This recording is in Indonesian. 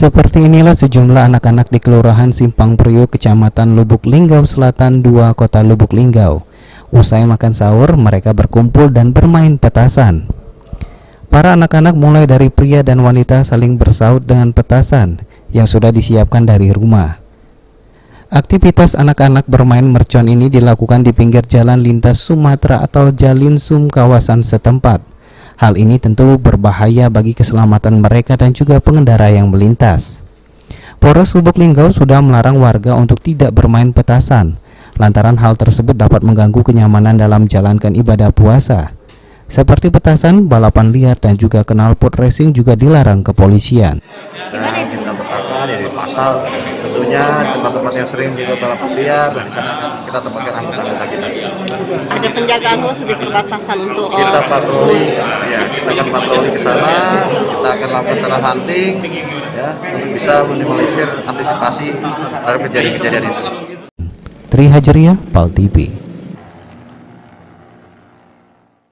Seperti inilah sejumlah anak-anak di Kelurahan Simpang Priuk, Kecamatan Lubuk Linggau Selatan 2, Kota Lubuk Linggau. Usai makan sahur, mereka berkumpul dan bermain petasan. Para anak-anak mulai dari pria dan wanita saling bersaut dengan petasan yang sudah disiapkan dari rumah. Aktivitas anak-anak bermain mercon ini dilakukan di pinggir jalan lintas Sumatera atau Jalinsum kawasan setempat. Hal ini tentu berbahaya bagi keselamatan mereka dan juga pengendara yang melintas. Polres Lubuk Linggau sudah melarang warga untuk tidak bermain petasan, lantaran hal tersebut dapat mengganggu kenyamanan dalam menjalankan ibadah puasa. Seperti petasan, balapan liar, dan juga knalpot racing juga dilarang kepolisian. Dan kita pertama dari pasar, tentunya tempat-tempat yang sering juga balapan liar, dan di sana akan kita tempatkan anggota-anggota kita. Ada penjagaan khusus di perbatasan untuk Kita patroli, ya kita akan patroli ke sana, kita akan lakukan secara hunting, ya untuk bisa minimalisir antisipasi terhadap kejadian-kejadian itu. Tri Hajriah, PAL TV.